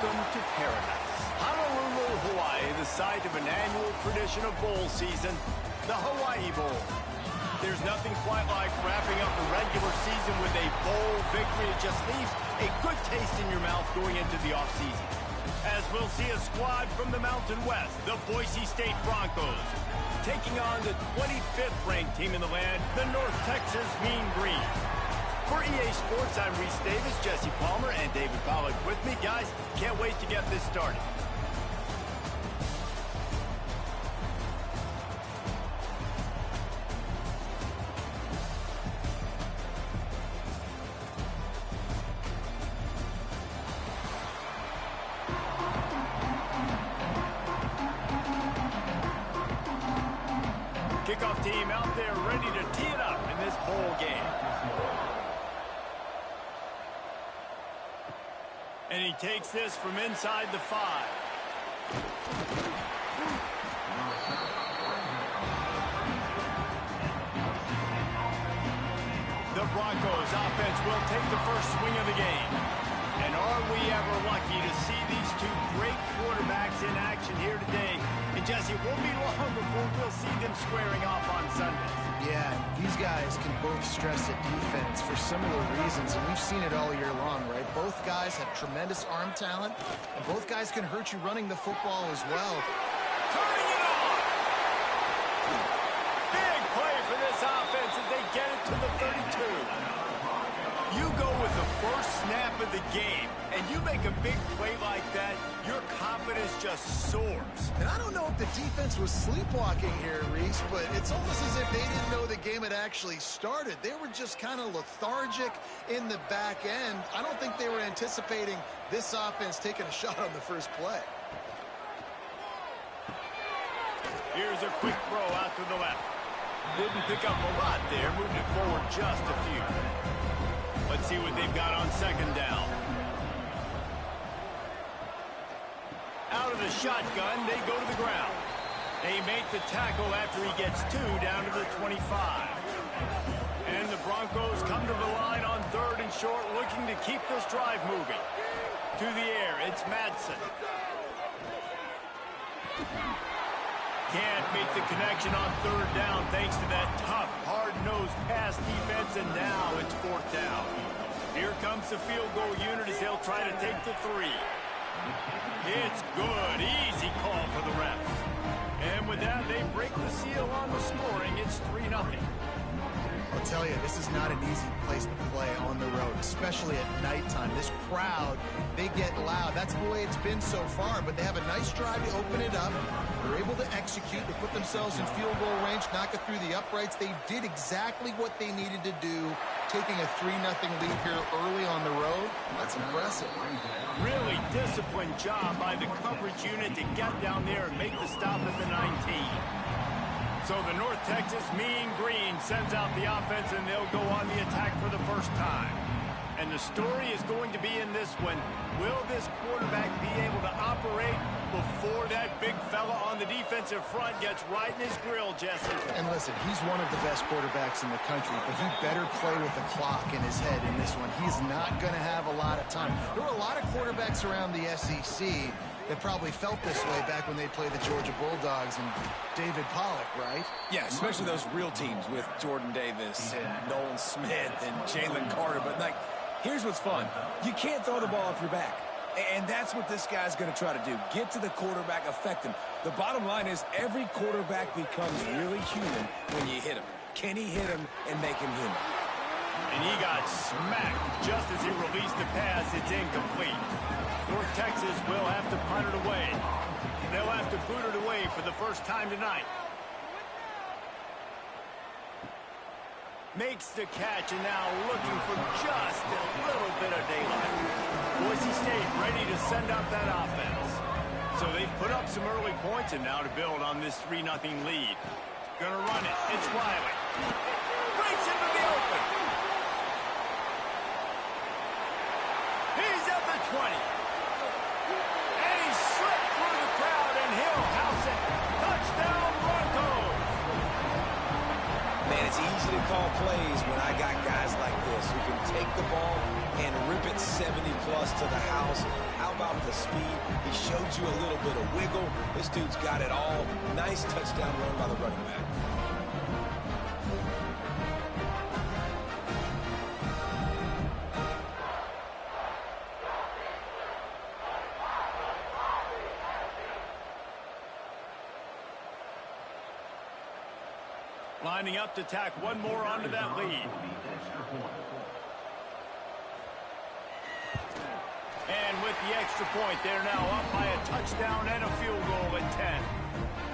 Welcome to paradise. Honolulu, Hawaii, the site of an annual tradition of bowl season, the Hawaii Bowl. There's nothing quite like wrapping up the regular season with a bowl victory. It just leaves a good taste in your mouth going into the offseason. As we'll see a squad from the Mountain West, the Boise State Broncos, taking on the 25th ranked team in the land, the North Texas Mean Green. For EA Sports, I'm Reese Davis, Jesse Palmer, and David Pollock with me. Guys, can't wait to get this started. Kickoff team out there ready to tee it up in this bowl game. And he takes this from inside the 5. The Broncos offense will take the first swing of the game. And are we ever lucky to see these two great quarterbacks in action here today. And Jesse, it won't be long before we'll see them squaring off on Sundays. Yeah, these guys can both stress at defense for similar reasons, and we've seen it all year long, right? Both guys have tremendous arm talent, and both guys can hurt you running the football as well. Turning it on! Big play for this offense as they get it to the 32. You go with the first snap of the game, and you make a big play like that, your confidence just soars. And I don't know if the defense was sleepwalking here, Reese, but it's almost as if they didn't know the game had actually started. They were just kind of lethargic in the back end. I don't think they were anticipating this offense taking a shot on the first play. Here's a quick throw out to the left. Didn't pick up a lot there, moving it forward just a few. Let's see what they've got on second down. Out of the shotgun, they go to the ground. They make the tackle after he gets 2 down to the 25. And the Broncos come to the line on 3rd and short, looking to keep this drive moving. To the air, it's Madsen. Can't make the connection on 3rd down thanks to that tough, hard-nosed pass defense, and now it's 4th down. Here comes the field goal unit as they'll try to take the 3. It's good. Easy call for the refs. And with that, they break the seal on the scoring. It's 3-0. I'll tell you, this is not an easy place to play on the road, especially at nighttime. This crowd, they get loud. That's the way it's been so far, but they have a nice drive to open it up. They're able to execute, to put themselves in field goal range, knock it through the uprights. They did exactly what they needed to do, taking a 3-0 lead here early on the road. That's impressive. Really disciplined job by the coverage unit to get down there and make the stop at the 19. So the North Texas Mean Green sends out the offense, and they'll go on the attack for the first time. And the story is going to be in this one. Will this quarterback be able to operate before that big fella on the defensive front gets right in his grill, Jesse? And listen, he's one of the best quarterbacks in the country, but he better play with the clock in his head in this one. He's not going to have a lot of time. There were a lot of quarterbacks around the SEC that probably felt this way back when they played the Georgia Bulldogs and David Pollock, right? Yeah, especially those real teams with Jordan Davis and Nolan Smith and Jalen Carter. But, like, here's what's fun. You can't throw the ball off your back. And that's what this guy's going to try to do. Get to the quarterback, affect him. The bottom line is every quarterback becomes really human when you hit him. Can he hit him and make him human? And he got smacked just as he released the pass. It's incomplete. North Texas will have to punt it away. They'll have to boot it away for the first time tonight. Makes the catch, and now looking for just a little bit of daylight. Boise State ready to send up that offense. So they've put up some early points, and now to build on this 3-0 lead. Gonna run it. It's Riley. Breaks into the open. He's at the 20. And he slipped through the crowd, and he'll house it. Touchdown, Broncos. Man, it's easy to call plays when I got guys like this who can take the ball and rip it that 70-plus to the house. How about the speed? He showed you a little bit of wiggle. This dude's got it all. Nice touchdown run by the running back. Lining up to tack one more onto that lead. And with the extra point, they're now up by a touchdown and a field goal at 10.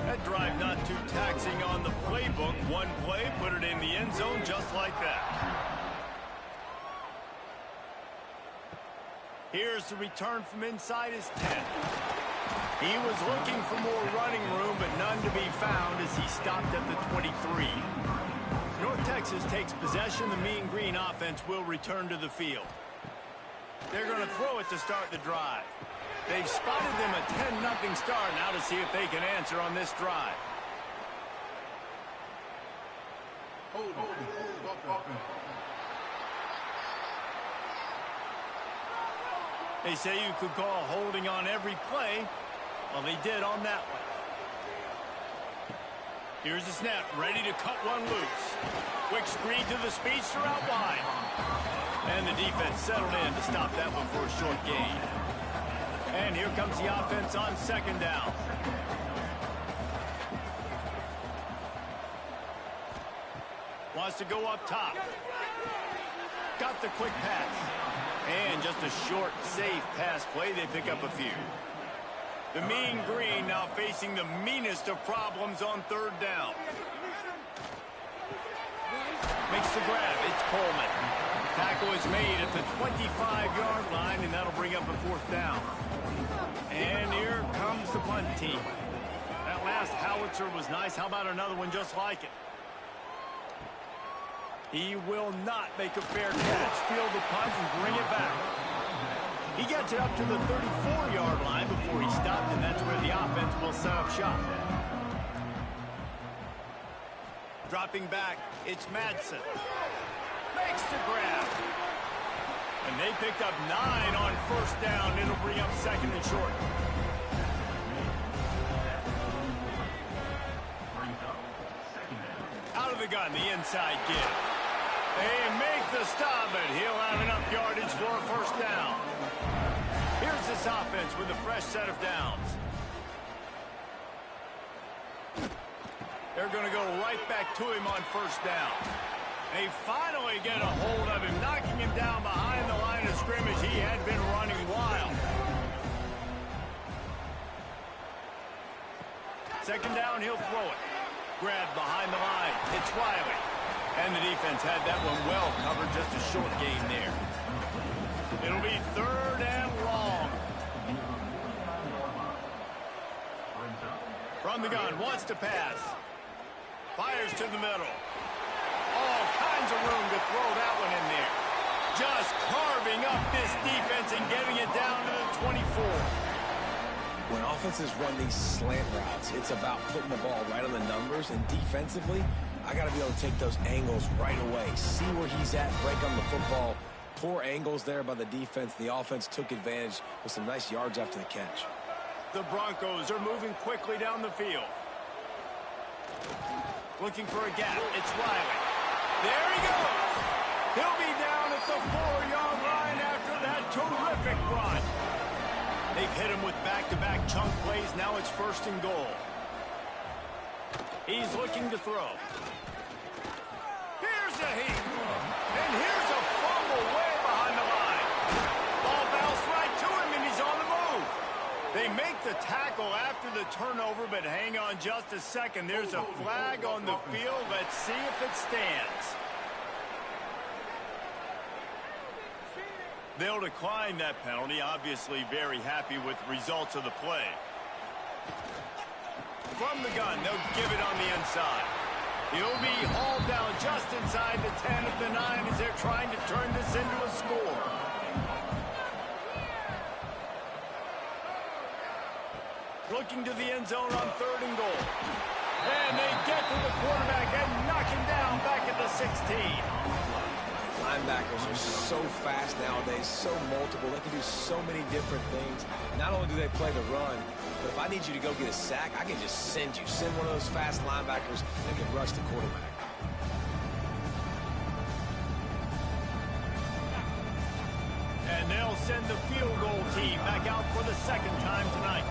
That drive not too taxing on the playbook. One play, put it in the end zone just like that. Here's the return from inside his 10. He was looking for more running room, but none to be found as he stopped at the 23. North Texas takes possession. The Mean Green offense will return to the field. They're going to throw it to start the drive. They've spotted them a 10-0 start. Now to see if they can answer on this drive. They say you could call holding on every play. Well, they did on that one. Here's the snap, ready to cut one loose. Quick screen to the speedster out wide. And the defense settled in to stop that one for a short gain. And here comes the offense on second down. Wants to go up top. Got the quick pass. And just a short, safe pass play. They pick up a few. The Mean Green now facing the meanest of problems on third down. Makes the grab. It's Coleman. Tackle is made at the 25-yard line, and that'll bring up a fourth down. And here comes the punt team. That last howitzer was nice. How about another one just like it? He will not make a fair catch. Field the punt and bring it back. He gets it up to the 34-yard line before he stopped, and that's where the offense will set up shop. Dropping back, it's Madsen. Makes the grab. And they picked up 9 on first down. It'll bring up second and short. Out of the gun, the inside give. They make the stop, but he'll have enough yardage for a first down. Here's this offense with a fresh set of downs. They're going to go right back to him on first down. They finally get a hold of him, knocking him down behind the line of scrimmage. He had been running wild. Second down, he'll throw it. Grab behind the line. It's Riley. And the defense had that one well covered, just a short gain there. It'll be third and long. From the gun, wants to pass. Fires to the middle. All kinds of room to throw that one in there. Just carving up this defense and getting it down to the 24. When offenses run these slant routes, it's about putting the ball right on the numbers, and defensively, I got to be able to take those angles right away. See where he's at, break on the football. Poor angles there by the defense. The offense took advantage with some nice yards after the catch. The Broncos are moving quickly down the field. Looking for a gap. It's Riley. There he goes. He'll be down at the 4-yard line after that terrific run. They've hit him with back-to-back chunk plays. Now it's first and goal. He's looking to throw. Here's a heat. And here's a fumble way behind the line. Ball bounced right to him, and he's on the move. They make the tackle after the turnover, but hang on just a second. There's a flag on the field. Let's see if it stands. They'll decline that penalty. Obviously very happy with the results of the play. From the gun, they'll give it on the inside. He'll be hauled down just inside the 10 of the 9 as they're trying to turn this into a score. Looking to the end zone on third and goal. And they get to the quarterback and knock him down back at the 16. linebackers are so fast nowadays, so multiple. They can do so many different things. Not only do they play the run, but if I need you to go get a sack, I can just send one of those fast linebackers and can rush the quarterback. And they'll send the field goal team back out for the second time tonight.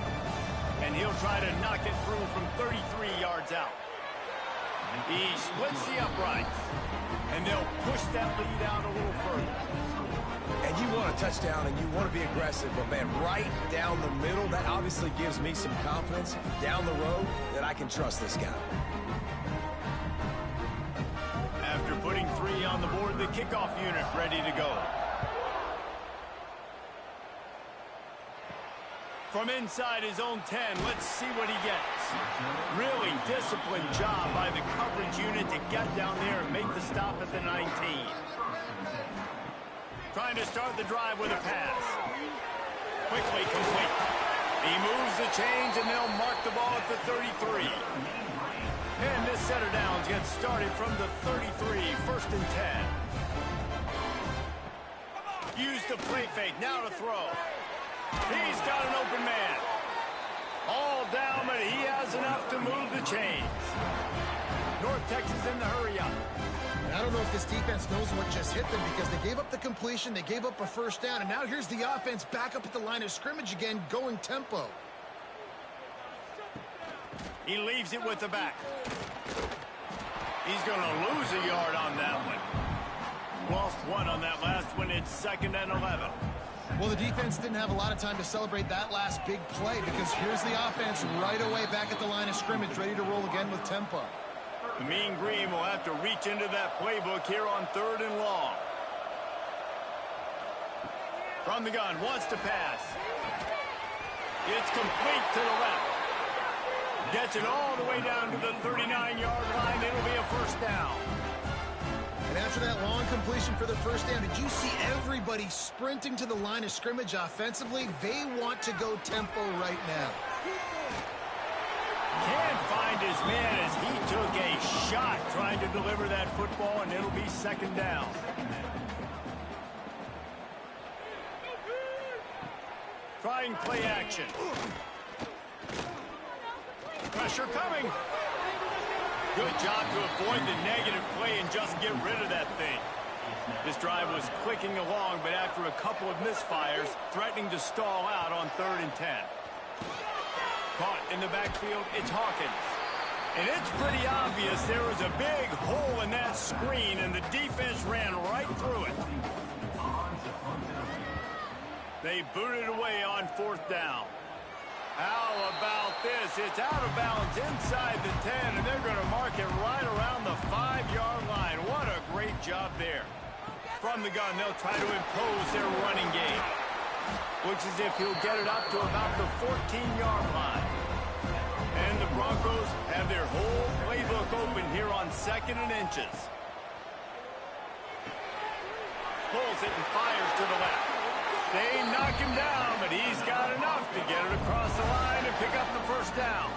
And he'll try to knock it through from 33 yards out. He splits the uprights. And they'll push that lead out a little further. And you want a touchdown and you want to be aggressive, but man, right down the middle, that obviously gives me some confidence down the road that I can trust this guy. After putting 3 on the board, the kickoff unit ready to go. From inside his own 10, let's see what he gets. Really disciplined job by the coverage unit to get down there and make the stop at the 19. Trying to start the drive with a pass. Quickly complete. He moves the chains and they'll mark the ball at the 33. And this set of downs gets started from the 33, first and 10. Use the play fake, now to throw. He's got an open man. All down, but he has enough to move the chains. North Texas in the hurry-up. I don't know if this defense knows what just hit them because they gave up the completion, they gave up a first down, and now here's the offense back up at the line of scrimmage again, going tempo. He leaves it with the back. He's going to lose a yard on that one. Lost 1 on that last one. It's 2nd and 11. Well, the defense didn't have a lot of time to celebrate that last big play because here's the offense right away back at the line of scrimmage, ready to roll again with tempo. The Mean Green will have to reach into that playbook here on 3rd and long. From the gun, wants to pass. It's complete to the left. Gets it all the way down to the 39-yard line. It'll be a first down. And after that long completion for the first down, did you see everybody sprinting to the line of scrimmage offensively? They want to go tempo right now. Can't find his man as he took a shot trying to deliver that football, and it'll be 2nd down. Trying play action. Pressure coming. Good job to avoid the negative play and just get rid of that thing. This drive was clicking along, but after a couple of misfires, threatening to stall out on 3rd and 10. Caught in the backfield, it's Hawkins. And it's pretty obvious there was a big hole in that screen, and the defense ran right through it. They booted away on 4th down. How about this? It's out of bounds inside the 10, and they're going to mark it right around the 5-yard line. What a great job there. From the gun, they'll try to impose their running game. Looks as if he'll get it up to about the 14-yard line. And the Broncos have their whole playbook open here on 2nd and inches. Pulls it and fires to the left. They knock him down, but he's got enough to get it across the line and pick up the first down.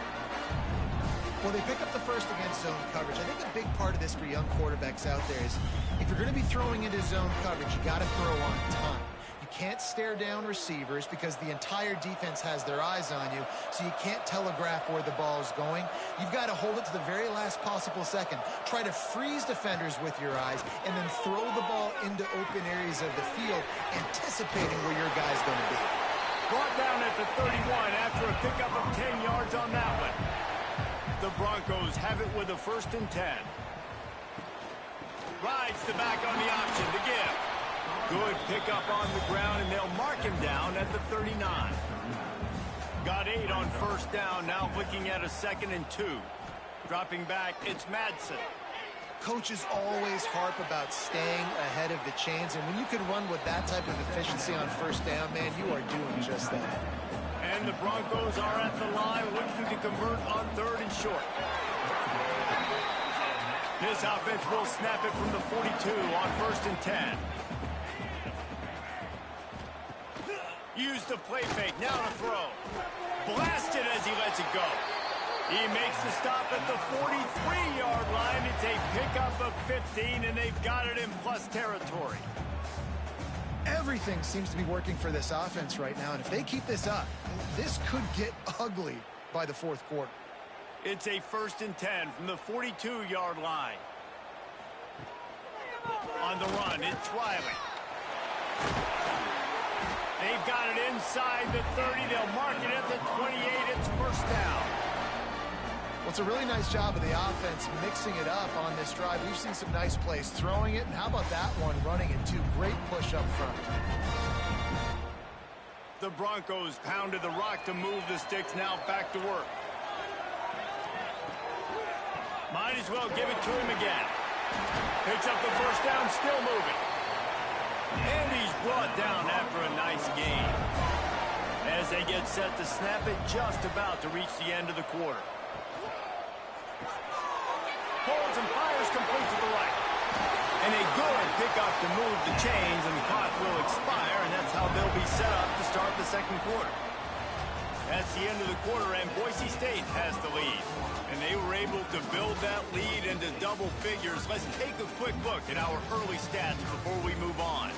Well, they pick up the first against zone coverage. I think a big part of this for young quarterbacks out there is if you're going to be throwing into zone coverage, you got to throw on time. You can't stare down receivers because the entire defense has their eyes on you, so you can't telegraph where the ball is going. You've got to hold it to the very last possible second. Try to freeze defenders with your eyes and then throw the ball into open areas of the field, anticipating where your guy's going to be. Brought down at the 31 after a pickup of 10 yards on that one. The Broncos have it with a 1st and 10. Rides the back on the option to give. Good pickup on the ground, and they'll mark him down at the 39. Got 8 on 1st down, now looking at a 2nd and 2. Dropping back, it's Madsen. Coaches always harp about staying ahead of the chains, and when you can run with that type of efficiency on 1st down, man, you are doing just that. And the Broncos are at the line looking to convert on 3rd and short. This offense will snap it from the 42 on 1st and 10. Use the play fake, now to throw. Blasted as he lets it go. He makes the stop at the 43-yard line. It's a pickup of 15, and they've got it in plus territory. Everything seems to be working for this offense right now, and if they keep this up, this could get ugly by the fourth quarter. It's a 1st and 10 from the 42-yard line. On the run, it's Riley. They've got it inside the 30. They'll mark it at the 28. It's first down. Well, it's a really nice job of the offense mixing it up on this drive. We've seen some nice plays throwing it, and how about that one running it too? Great push up front. The Broncos pounded the rock to move the sticks. Now back to work. Might as well give it to him again. Picks up the first down, still moving. And he's brought down after a nice gain. As they get set to snap it, just about to reach the end of the quarter. Holds and fires complete to the right. And a good pickup to move the chains, and the clock will expire, and that's how they'll be set up to start the second quarter. That's the end of the quarter, and Boise State has the lead. And they were able to build that lead into double figures. Let's take a quick look at our early stats before we move on.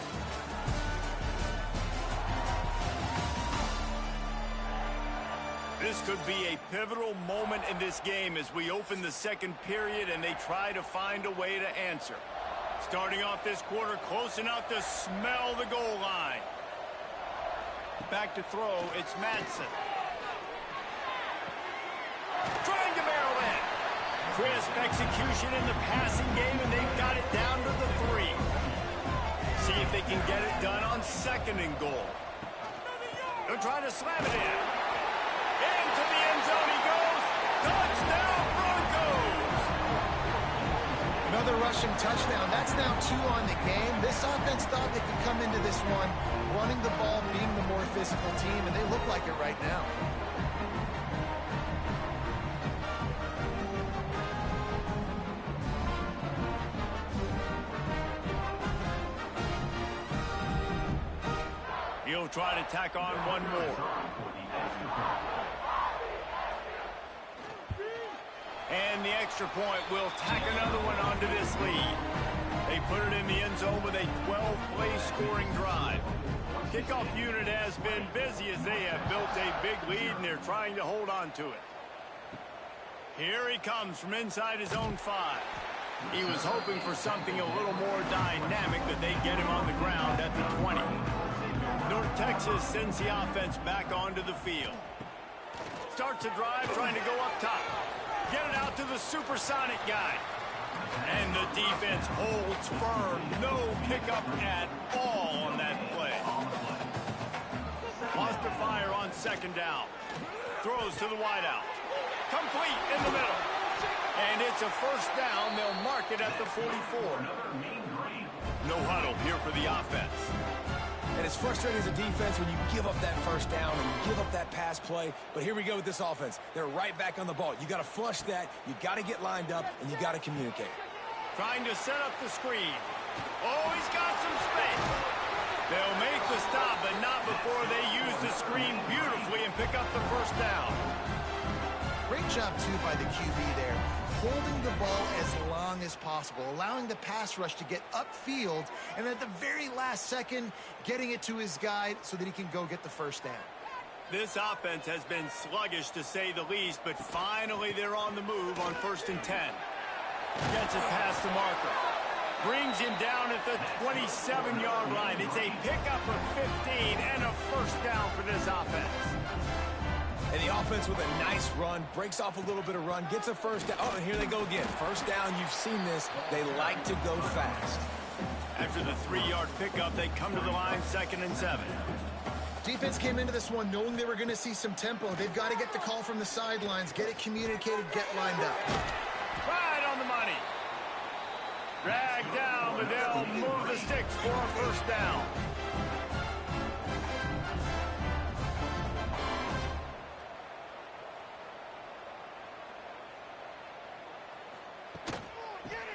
This could be a pivotal moment in this game as we open the second period and they try to find a way to answer. Starting off this quarter close enough to smell the goal line. Back to throw, it's Madsen. Trying to barrel in. Crisp execution in the passing game, and they've got it down to the 3. See if they can get it done on 2nd and goal. They're trying to slam it in. Into the end zone he goes. Touchdown, Broncos! Another rushing touchdown. That's now 2 on the game. This offense thought they could come into this one running the ball, being the more physical team, and they look like it right now. He'll try to tack on one more. And the extra point will tack another one onto this lead. They put it in the end zone with a 12-play scoring drive. Kickoff unit has been busy as they have built a big lead and they're trying to hold on to it. Here he comes from inside his own 5. He was hoping for something a little more dynamic, but they get him on the ground at the 20. North Texas sends the offense back onto the field. Starts a drive trying to go up top. Get it out to the supersonic guy. And the defense holds firm. No pickup at all on that play. Lost to fire on 2nd down. Throws to the wideout. Complete in the middle. And it's a first down. They'll mark it at the 44. No huddle here for the offense. And it's frustrating as a defense when you give up that first down and you give up that pass play. But here we go with this offense. They're right back on the ball. You got to flush that. You got to get lined up, and you got to communicate. Trying to set up the screen. Oh, he's got some space. They'll make the stop, but not before they use the screen beautifully and pick up the first down. Great job, too, by the QB there. Holding the ball as long as possible, allowing the pass rush to get upfield, and at the very last second, getting it to his guy so that he can go get the first down. This offense has been sluggish, to say the least, but finally they're on the move on 1st and 10. Gets it past the marker. Brings him down at the 27-yard line. It's a pickup of 15 and a first down for this offense. And the offense with a nice run, breaks off a little bit of run, gets a first down. Oh, and here they go again. First down, you've seen this. They like to go fast. After the 3-yard pickup, they come to the line 2nd and 7. Defense came into this one knowing they were going to see some tempo. They've got to get the call from the sidelines, get it communicated, get lined up. Right on the money. Dragged down, but they'll move the sticks for a first down.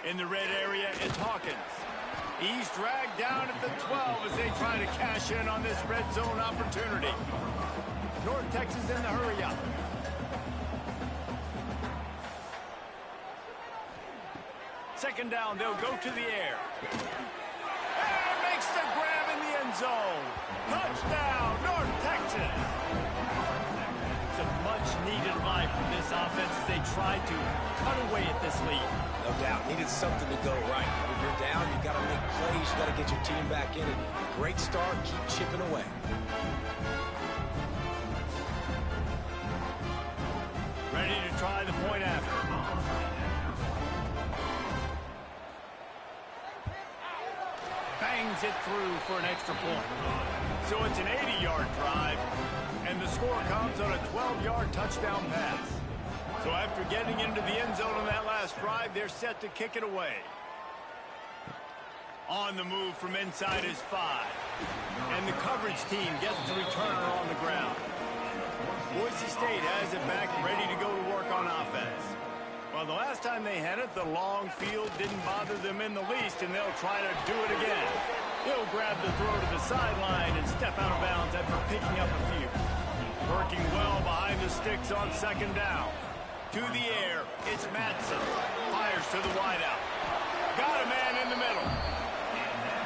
In the red area, it's Hawkins. He's dragged down at the 12 as they try to cash in on this red zone opportunity. North Texas in the hurry up. second down, they'll go to the air. And makes the grab in the end zone. Touchdown, North Texas. It's a much-needed life from this offense as they try to cut away at this lead. No doubt. Needed something to go right. When you're down, you got to make plays. You got to get your team back in it. Great start. Keep chipping away. Ready to try the point after. Bangs it through for an extra point. So it's an 80-yard drive, and the score comes on a 12-yard touchdown pass. So after getting into the end zone on that last drive, they're set to kick it away. On the move from inside is 5. And the coverage team gets the returner on the ground. Boise State has it back, ready to go to work on offense. Well, the last time they had it, the long field didn't bother them in the least, and they'll try to do it again. He'll grab the throw to the sideline and step out of bounds after picking up a few. Working well behind the sticks on second down. To the air, it's Madsen. Fires to the wideout. Got a man in the middle.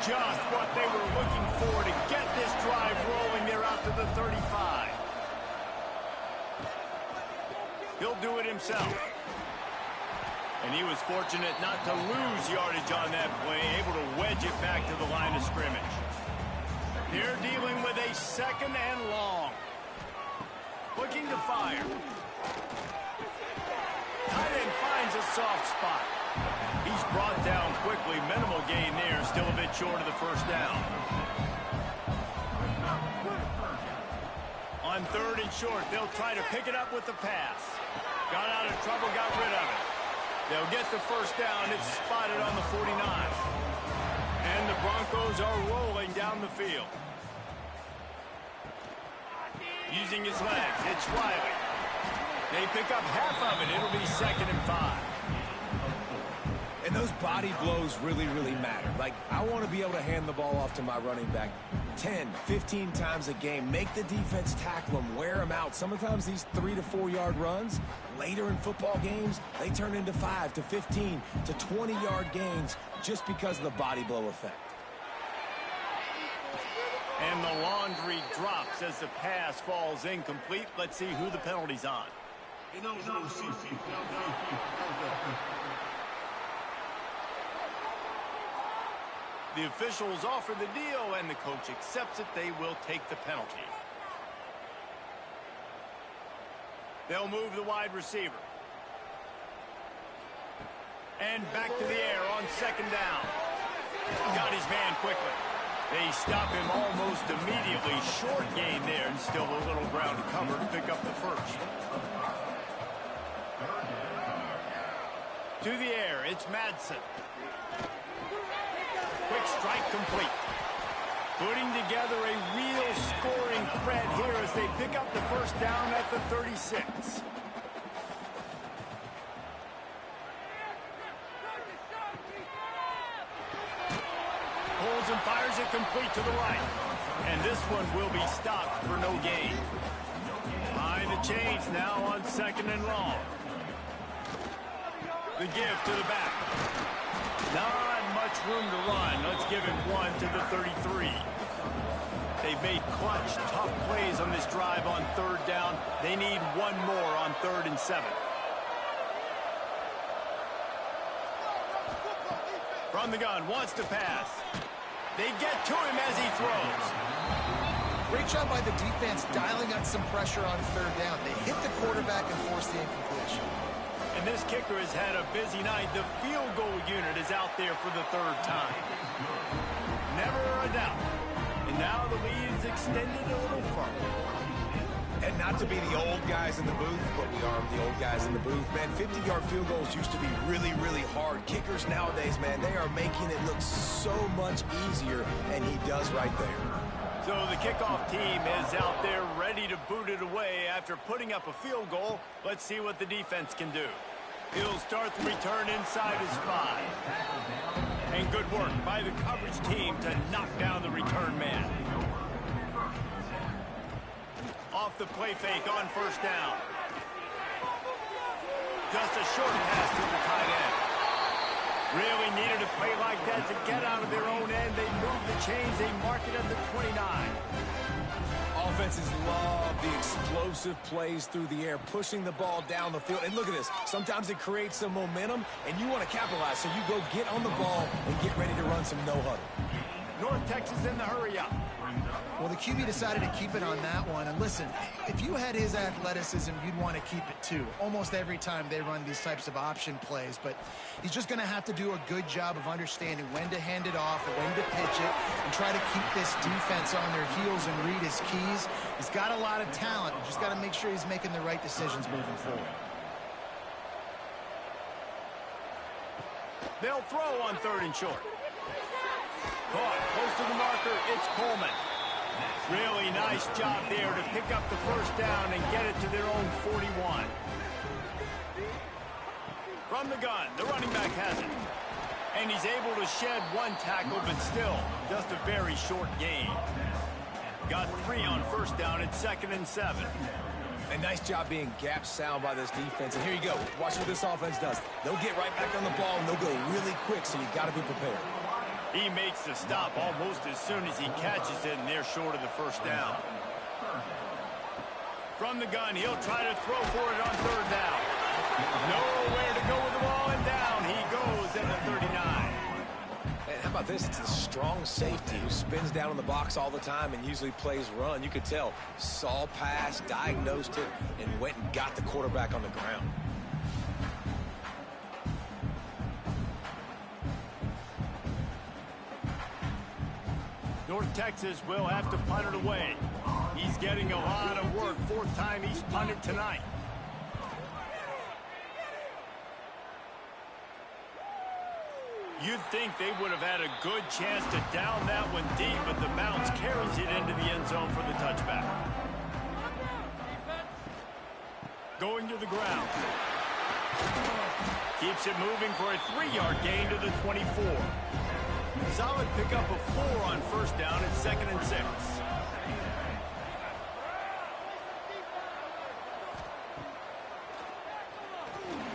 Just what they were looking for to get this drive rolling. They're out to the 35. He'll do it himself. And he was fortunate not to lose yardage on that play, able to wedge it back to the line of scrimmage. They're dealing with a second and long. Looking to fire. Tight end finds a soft spot. He's brought down quickly. Minimal gain there. Still a bit short of the first down. On third and short, they'll try to pick it up with the pass. Got out of trouble, got rid of it. They'll get the first down. It's spotted on the 49. And the Broncos are rolling down the field. Using his legs, it's Riley. They pick up half of it. It'll be 2nd and 5. And those body blows really, really matter. Like, I want to be able to hand the ball off to my running back 10, 15 times a game. Make the defense tackle them, wear them out. Sometimes these 3 to 4 yard runs, later in football games, they turn into 5 to 15 to 20 yard gains just because of the body blow effect. And the laundry drops as the pass falls incomplete. Let's see who the penalty's on. The officials offer the deal, and the coach accepts it. They will take the penalty. They'll move the wide receiver. And back to the air on second down. Got his man quickly. They stop him almost immediately. Short gain there, and still a little ground to cover to pick up the first. To the air, it's Madsen. Quick strike complete. Putting together a real scoring threat here as they pick up the first down at the 36. Pulls and fires it complete to the right. And this one will be stopped for no gain. Behind the chains now on 2nd and long. The give to the back. Not much room to run. Let's give him one to the 33. They've made clutch, tough plays on this drive on third down. They need one more on 3rd and 7. From the gun, wants to pass. They get to him as he throws. Great job by the defense dialing up some pressure on 3rd down. They hit the quarterback and forced the incompletion. And this kicker has had a busy night. The field goal unit is out there for the 3rd time. Never a doubt. And now the lead is extended a little further. And not to be the old guys in the booth, but we are the old guys in the booth, man. 50-yard field goals used to be really, really hard. Kickers nowadays, man, they are making it look so much easier, and he does right there. So the kickoff team is out there ready to boot it away after putting up a field goal. Let's see what the defense can do. He'll start the return inside his 5. And good work by the coverage team to knock down the return man. Off the play fake on first down. Just a short pass to the tight end. Really needed a play like that to get out of their own end. They move the chains. They mark it at the 29. Offenses love the explosive plays through the air, pushing the ball down the field. And look at this. Sometimes it creates some momentum, and you want to capitalize. So you go get on the ball and get ready to run some no-huddle. North Texas in the hurry-up. Well, the QB decided to keep it on that one. And listen, if you had his athleticism, you'd want to keep it too. Almost every time they run these types of option plays. But he's just going to have to do a good job of understanding when to hand it off, when to pitch it, and try to keep this defense on their heels and read his keys. He's got a lot of talent. Just got to make sure he's making the right decisions moving forward. They'll throw on 3rd and short. Caught close to the marker. It's Coleman. Really nice job there to pick up the first down and get it to their own 41. From the gun, the running back has it. And he's able to shed one tackle, but still just a very short gain. Got 3 on first down at 2nd and 7. A nice job being gap sound by this defense. And here you go. Watch what this offense does. They'll get right back on the ball, and they'll go really quick, so you got to be prepared. He makes the stop almost as soon as he catches it, and they're short of the first down. From the gun, he'll try to throw for it on 3rd down. Nowhere to go with the ball, and down he goes at the 39. And how about this? It's a strong safety who spins down in the box all the time and usually plays run. You could tell, saw pass, diagnosed it, and went and got the quarterback on the ground. North Texas will have to punt it away. He's getting a lot of work. 4th time he's punted tonight. You'd think they would have had a good chance to down that one deep, but the bounce carries it into the end zone for the touchback. Going to the ground. Keeps it moving for a 3-yard gain to the 24. Solid pickup of 4 on first down at 2nd and 6.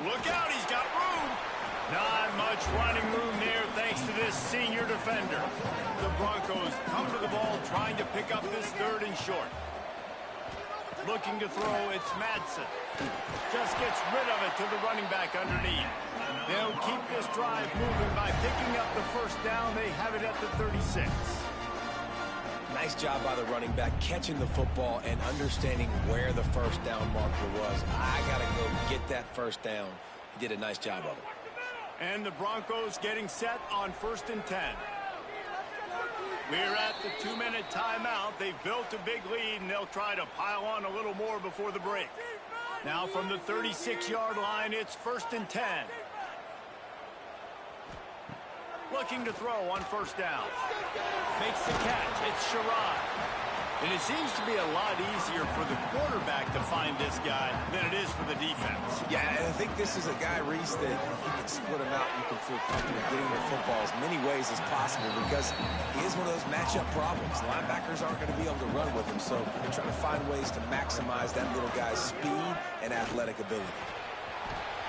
Look out, he's got room. Not much running room there thanks to this senior defender. The Broncos come to the ball trying to pick up this 3rd and short. Looking to throw, it's Madsen. Just gets rid of it to the running back underneath. They'll keep this drive moving by picking up the first down. They have it at the 36. Nice job by the running back catching the football and understanding where the first down marker was. I got to go get that first down. He did a nice job of it. And the Broncos getting set on 1st and 10. We're at the 2-minute timeout. They've built a big lead, and they'll try to pile on a little more before the break. Now from the 36-yard line, it's 1st and 10. Looking to throw on first down. Makes the catch. It's Sherrod. And it seems to be a lot easier for the quarterback to find this guy than it is for the defense. Yeah, and I think this is a guy, Reese, that you can split him out. You can feel comfortable getting the football as many ways as possible because he is one of those matchup problems. Linebackers aren't going to be able to run with him, so they're trying to find ways to maximize that little guy's speed and athletic ability.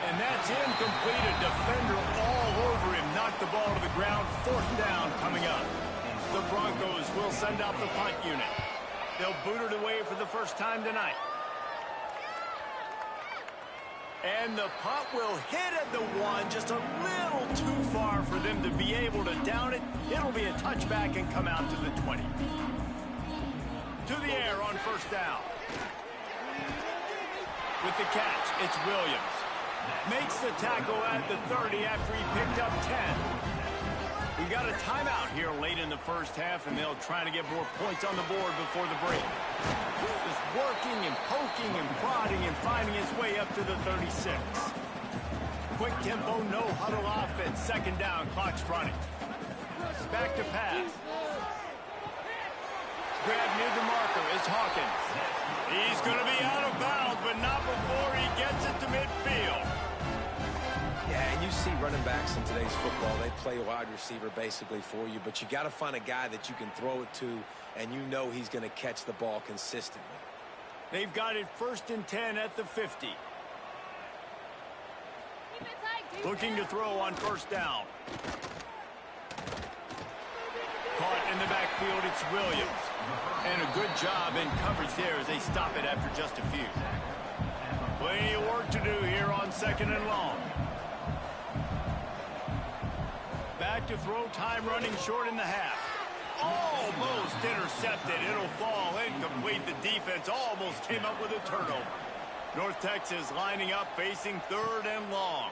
And that's incomplete. A defender all over him. Knocked the ball to the ground. 4th down coming up. The Broncos will send out the punt unit. They'll boot it away for the first time tonight. And the punt will hit at the 1, just a little too far for them to be able to down it. It'll be a touchback and come out to the 20. To the air on first down. With the catch, it's Williams. Makes the tackle at the 30 after he picked up 10. We got a timeout here late in the first half, and they'll try to get more points on the board before the break. Just working and poking and prodding and finding his way up to the 36. Quick tempo, no huddle offense. 2nd down, clock's running. Back to pass. Grab near the marker is Hawkins. He's going to be out of bounds, but not before he gets it to midfield. Yeah, and you see running backs in today's football, they play wide receiver basically for you, but you got to find a guy that you can throw it to, and you know he's going to catch the ball consistently. They've got it 1st and 10 at the 50. Keep it tight, Looking to throw on first down. Caught in the backfield, it's Williams. And a good job in coverage there as they stop it after just a few. Plenty of work to do here on 2nd and long. Back to throw, time running short in the half. Almost intercepted. It'll fall incomplete. The defense almost came up with a turnover. North Texas lining up, facing 3rd and long.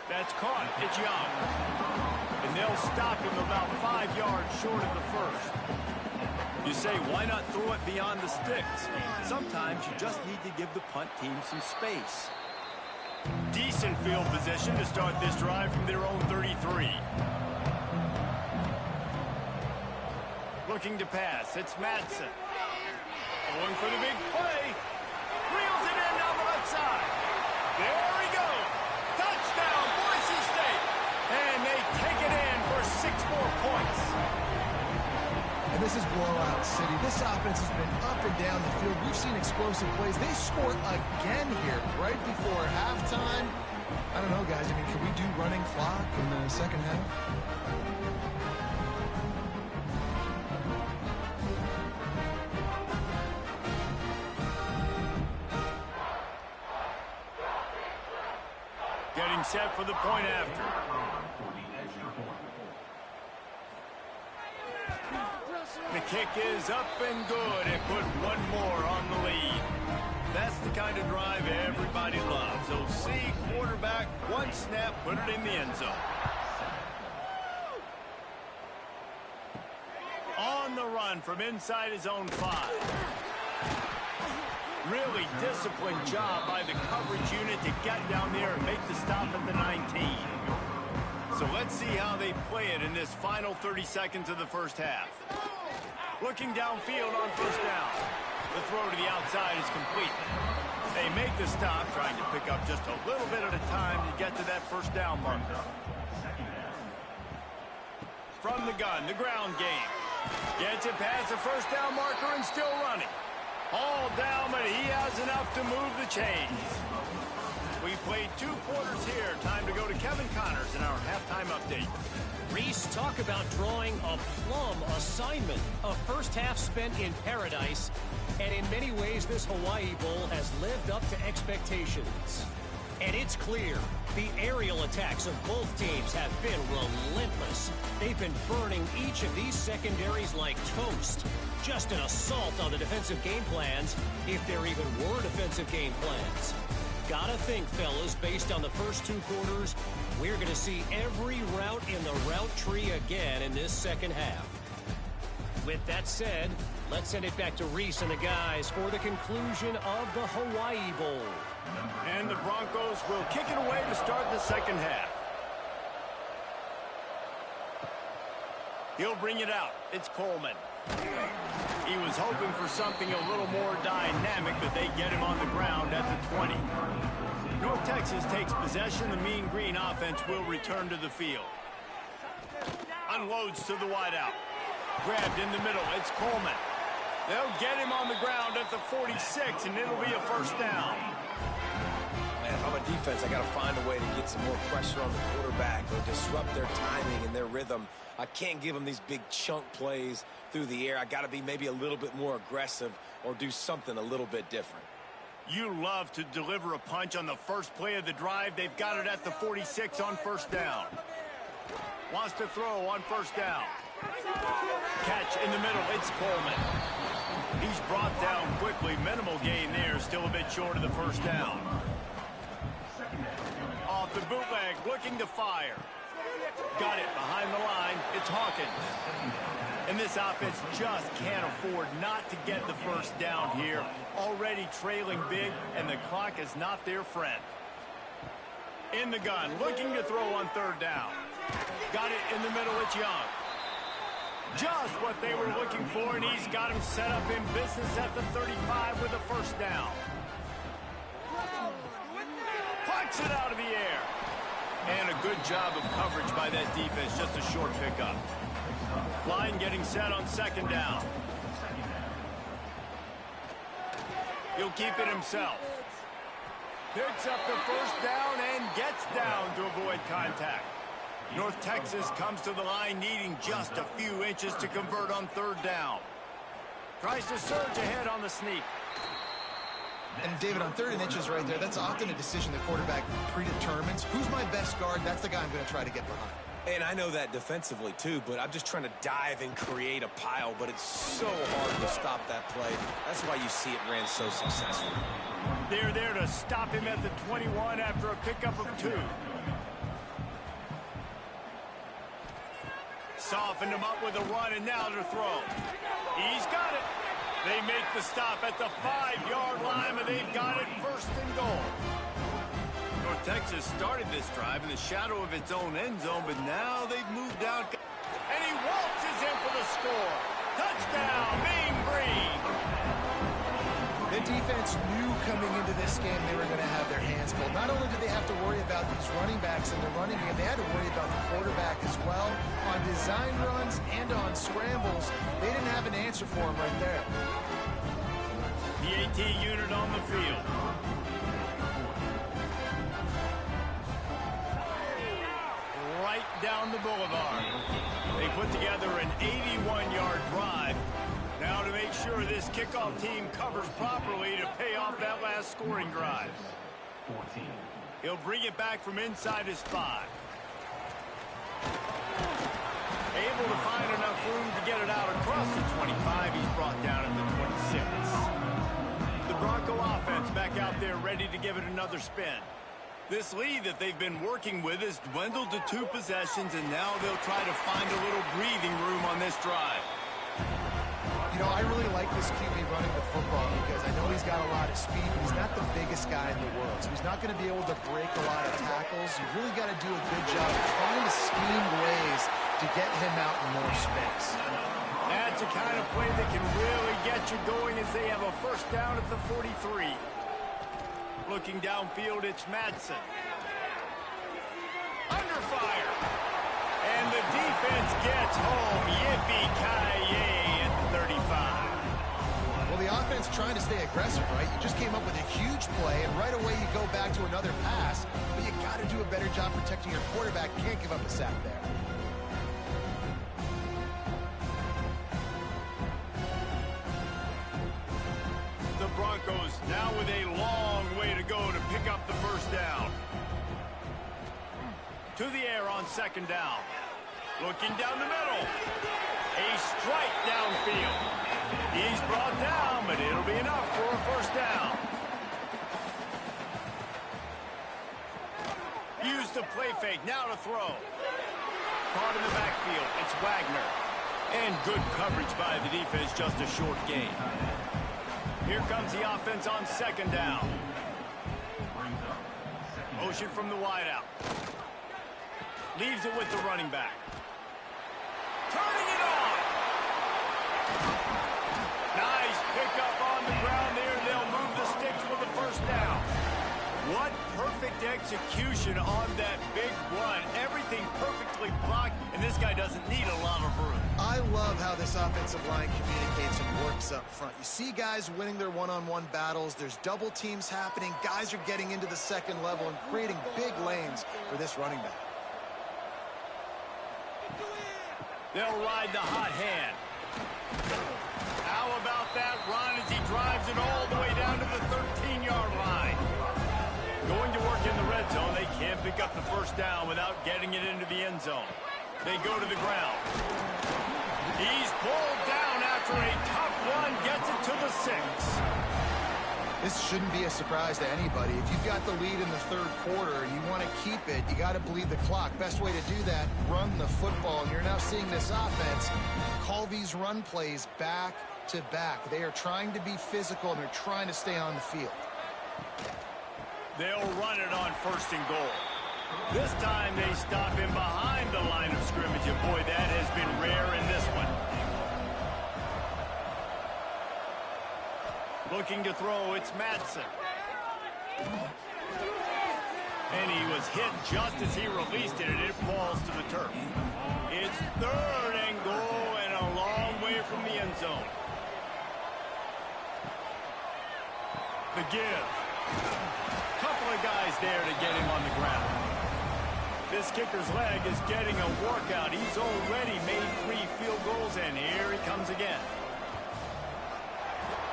That's caught. It's Young. And they'll stop him about 5 yards short of the first. You say, why not throw it beyond the sticks? Sometimes you just need to give the punt team some space. Decent field position to start this drive from their own 33. Looking to pass. It's Madsen. Going for the big play. Reels it in down the left side. There we go. Touchdown, Boise State. And they take it in for 6 more points. And this is blowout city. This offense has been up and down the field. We've seen explosive plays. They score again here right before halftime. I don't know, guys. I mean, can we do running clock in the second half? Getting set for the point after. The kick is up and good and put one more on the lead. That's the kind of drive everybody loves. OC, quarterback, one snap, put it in the end zone. On the run from inside his own 5. Really disciplined job by the coverage unit to get down there and make the stop at the 19. So let's see how they play it in this final 30 seconds of the first half. Looking downfield on first down. The throw to the outside is complete. They make the stop, trying to pick up just a little bit at a time to get to that first down marker. From the gun, the ground game. Gets it past the first down marker and still running. All down, but he has enough to move the chains. We played 2 quarters here. Time to go to Kevin Connors in our halftime update. Reese, talk about drawing a plum assignment. A first half spent in paradise, and in many ways this Hawaii Bowl has lived up to expectations. And it's clear, the aerial attacks of both teams have been relentless. They've been burning each of these secondaries like toast. Just an assault on the defensive game plans, if there even were defensive game plans. Gotta think, fellas, based on the first 2 quarters, we're going to see every route in the route tree again in this second half. With that said, let's send it back to Reese and the guys for the conclusion of the Hawaii Bowl. And the Broncos will kick it away to start the second half. He'll bring it out. It's Coleman. He was hoping for something a little more dynamic, but they get him on the ground at the 20. North Texas takes possession. The Mean Green offense will return to the field. Unloads to the wideout. Grabbed in the middle. It's Coleman. They'll get him on the ground at the 46, and it'll be a first down. Man, if I'm a defense, I got to find a way to get some more pressure on the quarterback or disrupt their timing and their rhythm. I can't give them these big chunk plays through the air. I got to be maybe a little bit more aggressive or do something a little bit different. You love to deliver a punch on the first play of the drive. They've got it at the 46 on first down. Wants to throw on first down. Catch in the middle. It's Coleman. He's brought down quickly. Minimal gain there. Still a bit short of the first down. Off the bootleg. Looking to fire. Got it behind the line. It's Hawkins. And this offense just can't afford not to get the first down here. Already trailing big, and the clock is not their friend. In the gun, looking to throw on third down. Got it in the middle, it's Young. Just what they were looking for, and he's got him set up in business at the 35 with a first down. Pucks it out of the air. And a good job of coverage by that defense, just a short pickup. Line getting set on second down. He'll keep it himself. Picks up the first down and gets down to avoid contact. North Texas comes to the line needing just a few inches to convert on third down. Tries to surge ahead on the sneak. And David, on 3rd and inches right there, that's often a decision the quarterback predetermines. Who's my best guard? That's the guy I'm going to try to get behind. And I know that defensively, too, but I'm just trying to dive and create a pile, but it's so hard to stop that play. That's why you see it ran so successfully. They're there to stop him at the 21 after a pickup of 2. Softened him up with a run, and now to throw. He's got it. They make the stop at the 5-yard line, but they've got it 1st and goal. North Texas started this drive in the shadow of its own end zone, but now they've moved out. And he waltzes in for the score. Touchdown, Mean Green. The defense knew coming into this game they were going to have their hands full. Not only did they have to worry about these running backs in the running game, they had to worry about the quarterback as well. On design runs and on scrambles, they didn't have an answer for him right there. The AT unit on the field. Right down the boulevard. They put together an 81-yard drive. Now to make sure this kickoff team covers properly to pay off that last scoring drive. He'll bring it back from inside his 5. Able to find enough room to get it out across the 25. He's brought down at the 26. The Bronco offense back out there ready to give it another spin. This lead that they've been working with has dwindled to 2 possessions, and now they'll try to find a little breathing room on this drive. You know, I really like this QB running the football because I know he's got a lot of speed, but he's not the biggest guy in the world. So he's not going to be able to break a lot of tackles. You really got to do a good job of trying to scheme ways to get him out in more space. That's the kind of play that can really get you going as they have a 1st down at the 43. Looking downfield, it's Madsen. Under fire. And the defense gets home. Yippee-ki-yay. 35. Well, the offense trying to stay aggressive, right? You just came up with a huge play, and right away you go back to another pass, but you got to do a better job protecting your quarterback. Can't give up a sack there. The Broncos now with a long way to go to pick up the 1st down. To the air on 2nd down. Looking down the middle. A strike downfield. He's brought down, but it'll be enough for a 1st down. Used the play fake, now to throw. Caught in the backfield, it's Wagner. And good coverage by the defense, just a short gain. Here comes the offense on 2nd down. Motion from the wideout. Leaves it with the running back. Turning it on. Nice pickup on the ground there. They'll move the sticks with the 1st down. What perfect execution on that big run. Everything perfectly blocked, and this guy doesn't need a lot of room. I love how this offensive line communicates and works up front. You see guys winning their one-on-one battles. There's double teams happening. Guys are getting into the 2nd level and creating big lanes for this running back. They'll ride the hot hand. How about that run as he drives it all the way down to the 13-yard line? Going to work in the red zone. They can't pick up the 1st down without getting it into the end zone. They go to the ground. He's pulled down after a tough run. Gets it to the 6. This shouldn't be a surprise to anybody. If you've got the lead in the 3rd quarter and you want to keep it, you got to bleed the clock. Best way to do that, run the football. And you're now seeing this offense call these run plays back to back. They are trying to be physical, and they're trying to stay on the field. They'll run it on 1st and goal. This time they stop him behind the line of scrimmage, and boy, that has been rare in this one. Looking to throw, it's Madsen. And he was hit just as he released it, and it falls to the turf. It's 3rd and goal and a long way from the end zone. The give. Couple of guys there to get him on the ground. This kicker's leg is getting a workout. He's already made 3 field goals, and here he comes again.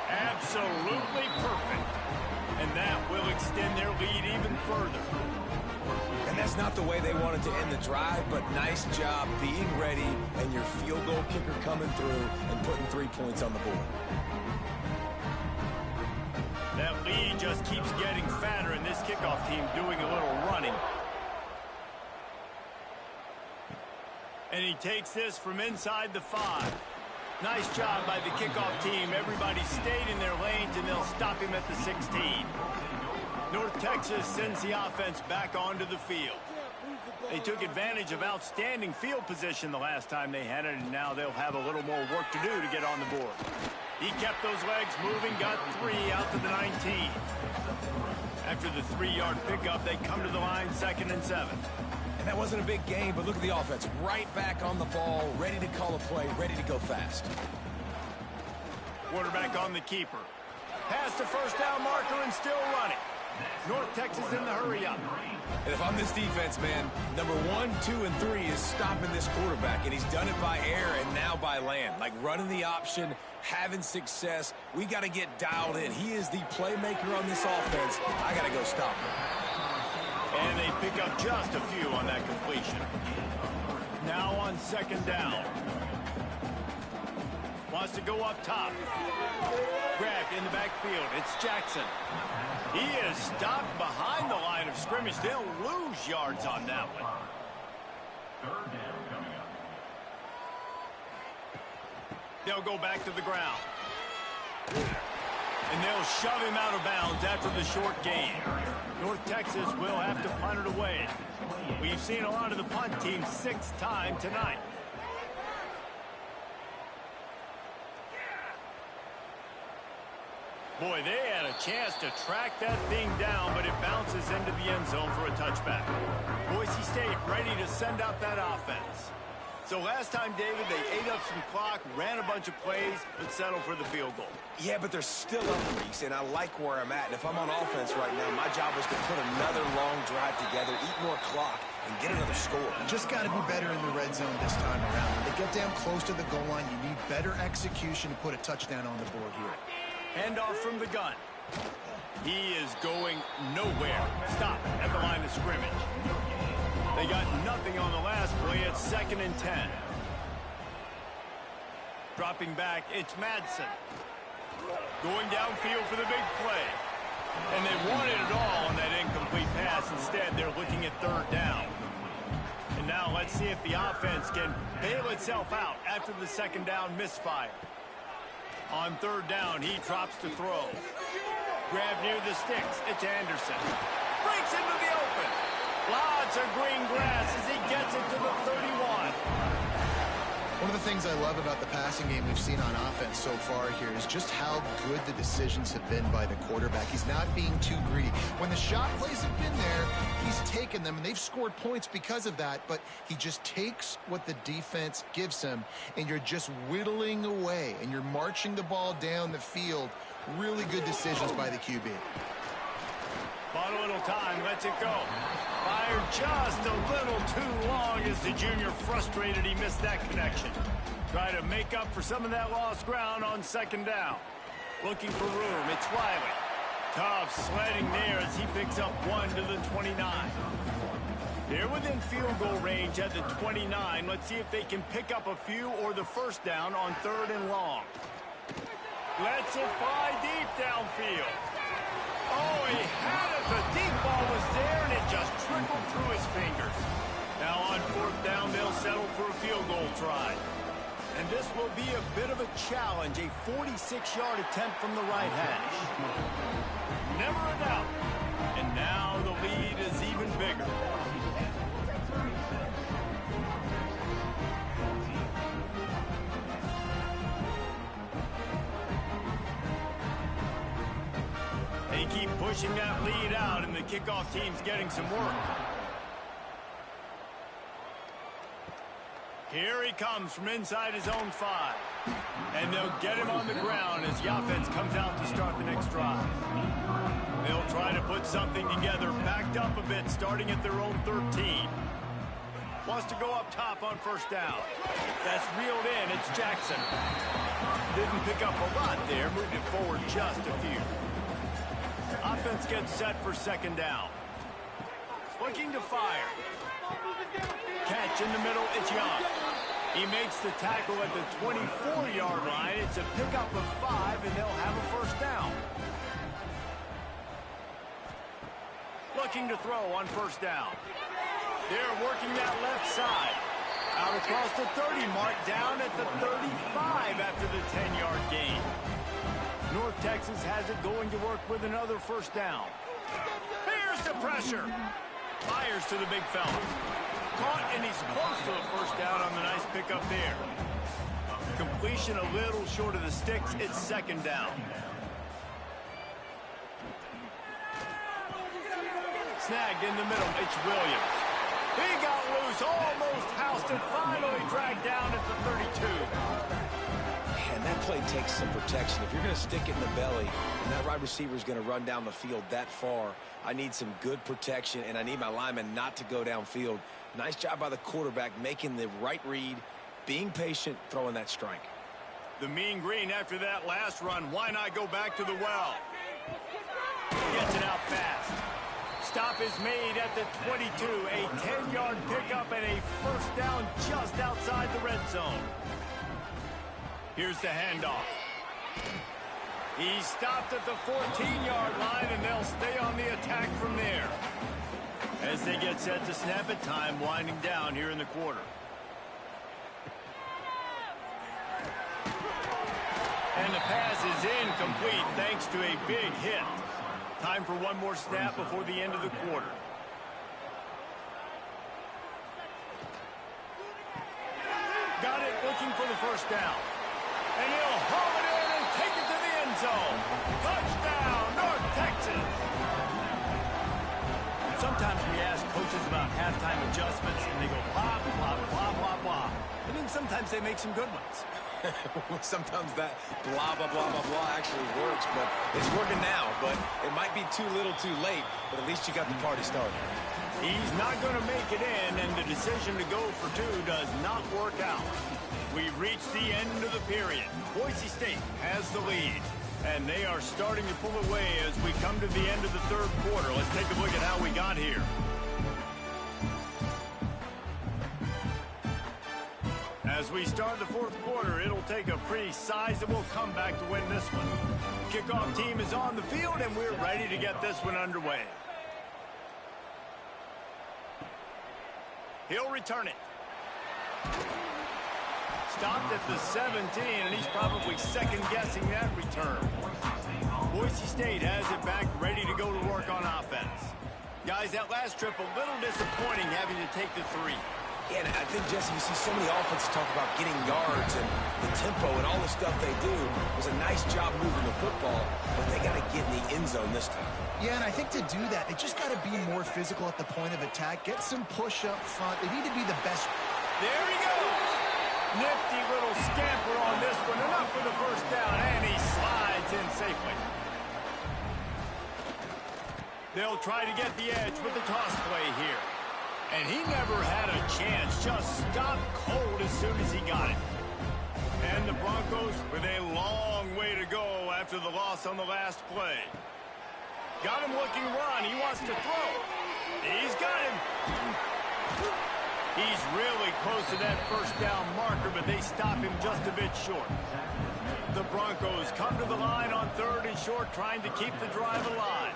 Absolutely perfect. And that will extend their lead even further. And that's not the way they wanted to end the drive, but nice job being ready and your field goal kicker coming through and putting 3 points on the board. That lead just keeps getting fatter, and this kickoff team doing a little running. And he takes this from inside the 5. Nice job by the kickoff team. Everybody stayed in their lanes, and they'll stop him at the 16. North Texas sends the offense back onto the field. They took advantage of outstanding field position the last time they had it, and now they'll have a little more work to do to get on the board. He kept those legs moving, got 3 out to the 19. After the 3-yard pickup, they come to the line 2nd and 7. And that wasn't a big game, but look at the offense. Right back on the ball, ready to call a play, ready to go fast. Quarterback on the keeper. Past the first down marker and still running. North Texas in the hurry-up. And if I'm this defense, man, number 1, 2, and 3 is stopping this quarterback, and he's done it by air and now by land. Like running the option, having success. We got to get dialed in. He is the playmaker on this offense. I got to go stop him. And they pick up just a few on that completion. Now on 2nd down. Wants to go up top. Grabbed in the backfield. It's Jackson. He is stopped behind the line of scrimmage. They'll lose yards on that one. 3rd down coming up. They'll go back to the ground. And they'll shove him out of bounds after the short gain. North Texas will have to punt it away. We've seen a lot of the punt team 6th time tonight. Boy, they had a chance to track that thing down, but it bounces into the end zone for a touchback. Boise State ready to send out that offense. So last time, David, they ate up some clock, ran a bunch of plays, but settled for the field goal. Yeah, but they're still up, Reese, and I like where I'm at. And if I'm on offense right now, my job is to put another long drive together, eat more clock, and get another score. Just got to be better in the red zone this time around. When they get down close to the goal line, you need better execution to put a touchdown on the board here. Handoff from the gun. He is going nowhere. Stop at the line of scrimmage. They got nothing on the last play. It's 2nd and 10. Dropping back, it's Madsen. Going downfield for the big play. And they wanted it all on that incomplete pass. Instead, they're looking at 3rd down. And now let's see if the offense can bail itself out after the 2nd down misfire. On 3rd down, he drops to throw. Grab near the sticks. It's Anderson. Breaks into the open. Lots of green grass as he gets it to the 31. One of the things I love about the passing game we've seen on offense so far here is just how good the decisions have been by the quarterback. He's not being too greedy. When the shot plays have been there, he's taken them, and they've scored points because of that, but he just takes what the defense gives him, and you're just whittling away, and you're marching the ball down the field. Really good decisions by the QB. Bought a little time, lets it go. Fired just a little too long as the junior frustrated he missed that connection. Try to make up for some of that lost ground on 2nd down. Looking for room, it's Wiley. Tough sledding there as he picks up 1 to the 29. They're within field goal range at the 29. Let's see if they can pick up a few or the 1st down on 3rd and long. Lets it fly deep downfield. Oh, he had it. The deep ball was there, and it just trickled through his fingers. Now on 4th down, they'll settle for a field goal try. And this will be a bit of a challenge, a 46-yard attempt from the right hash. Never a doubt. And now the lead is even bigger. They keep pushing that lead out, and the kickoff team's getting some work. Here he comes from inside his own 5. And they'll get him on the ground as the offense comes out to start the next drive. They'll try to put something together, backed up a bit, starting at their own 13. Wants to go up top on first down. That's reeled in. It's Jackson. Didn't pick up a lot there. Moved it forward just a few. Offense gets set for second down. Looking to fire. Catch in the middle. It's Young. He makes the tackle at the 24-yard line. It's a pickup of 5, and they'll have a first down. Looking to throw on first down. They're working that left side. Out across the 30 mark, down at the 35 after the 10-yard gain. North Texas has it going to work with another first down. Here's the pressure. Fires to the big fella. Caught, and he's close to a first down on the nice pickup there. Completion a little short of the sticks. It's second down. Snagged in the middle. It's Williams. He got loose, almost housed it, finally dragged down at the 32. And that play takes some protection. If you're going to stick it in the belly and that wide receiver is going to run down the field that far, I need some good protection, and I need my lineman not to go downfield. Nice job by the quarterback making the right read, being patient, throwing that strike. The mean green after that last run. Why not go back to the well? Gets it out fast. Stop is made at the 22. A 10-yard pickup and a first down just outside the red zone. Here's the handoff. He stopped at the 14-yard line, and they'll stay on the attack from there. As they get set to snap it, time winding down here in the quarter. And the pass is incomplete thanks to a big hit. Time for one more snap before the end of the quarter. Got it, looking for the first down. And he'll haul it in and take it to the end zone. Touchdown, North Texas. Sometimes we ask coaches about halftime adjustments, and they go blah, blah, blah, blah, blah. And then sometimes they make some good ones. Sometimes that blah, blah, blah, blah, blah actually works, but it's working now. But it might be too little too late, but at least you got the party started. He's not going to make it in, and the decision to go for 2 does not work out. We've reached the end of the period. Boise State has the lead, and they are starting to pull away as we come to the end of the third quarter. Let's take a look at how we got here. As we start the fourth quarter, it'll take a pretty sizable comeback to win this one. Kickoff team is on the field, and we're ready to get this one underway. He'll return it. Stopped at the 17, and he's probably second-guessing that return. Boise State has it back, ready to go to work on offense. Guys, that last trip, a little disappointing having to take the 3. Yeah, and I think, Jesse, you see so many offenses talk about getting yards and the tempo and all the stuff they do. It was a nice job moving the football, but they got to get in the end zone this time. Yeah, and I think to do that, they just got to be more physical at the point of attack. Get some push up front. They need to be the best. There he goes. Nifty little scamper on this one. Enough for the first down, and he slides in safely. They'll try to get the edge with the toss play here. And he never had a chance. Just stopped cold as soon as he got it. And the Broncos with a long way to go after the loss on the last play. Got him looking run. He wants to throw. He's got him. He's really close to that first down marker, but they stop him just a bit short. The Broncos come to the line on 3rd and short, trying to keep the drive alive.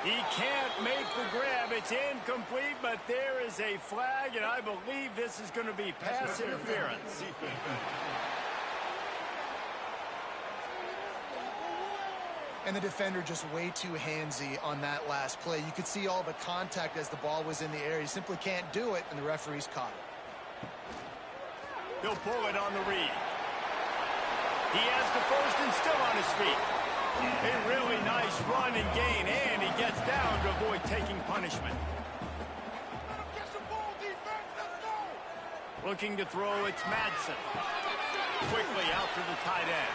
He can't make the grab. It's incomplete, but there is a flag, and I believe this is going to be pass interference. And the defender just way too handsy on that last play. You could see all the contact as the ball was in the air. He simply can't do it, and the referee's caught it. He'll pull it on the read. He has the first and still on his feet. A really nice run and gain, and he gets down to avoid taking punishment. Looking to throw, it's Madsen. Quickly out to the tight end.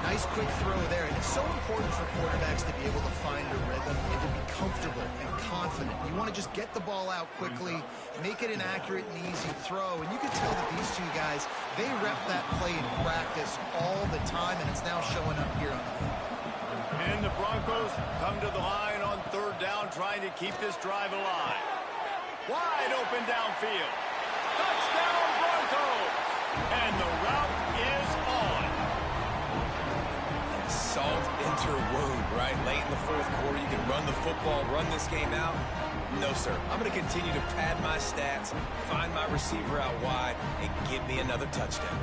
Nice quick throw there. And it's so important for quarterbacks to be able to find a rhythm and to be comfortable and confident. You want to just get the ball out quickly, make it an accurate and easy throw. And you can tell that these two guys, they rep that play in practice all the time, and it's now showing up here on the field. And the Broncos come to the line on third down, trying to keep this drive alive. Wide open downfield. Touchdown Broncos! And the route is on. Salt into her wound, right? Late in the fourth quarter, you can run the football, run this game out. No, sir. I'm going to continue to pad my stats, find my receiver out wide, and give me another touchdown.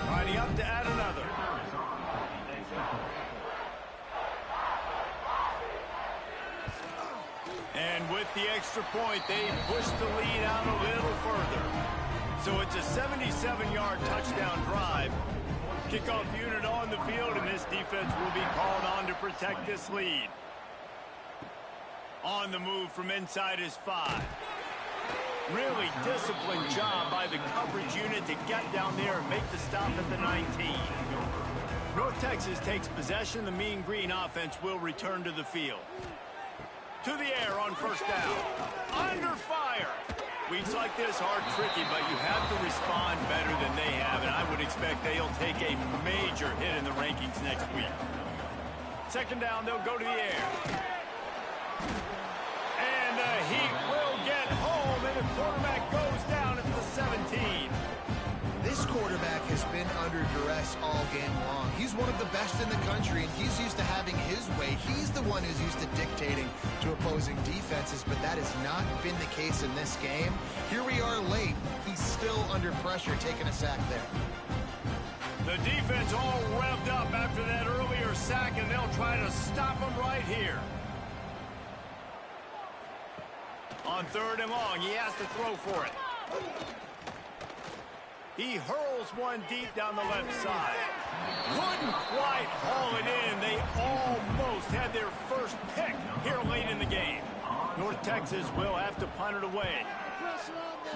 Lining up to add another. And with the extra point, they push the lead out a little further. So it's a 77-yard touchdown drive. Kickoff unit on the field, and this defense will be called on to protect this lead. On the move from inside his 5. Really disciplined job by the coverage unit to get down there and make the stop at the 19. North Texas takes possession. The Mean Green offense will return to the field. To the air on first down. Under fire. Weeks like this are tricky, but you have to respond better than they have, and I would expect they'll take a major hit in the rankings next week. Second down, they'll go to the air. And the Heat will get home, and the quarterback goes down at the 17. This quarterback has been under duress all game long. He's one of the best in the country, and he's used to having his way. He's the one who's used to dictating to opposing defenses, but that has not been the case in this game. Here we are late. He's still under pressure, taking a sack there. The defense all revved up after that earlier sack, and they'll try to stop him right here. On third and long, he has to throw for it. He hurls one deep down the left side. Couldn't quite haul it in. They almost had their first pick here late in the game. North Texas will have to punt it away.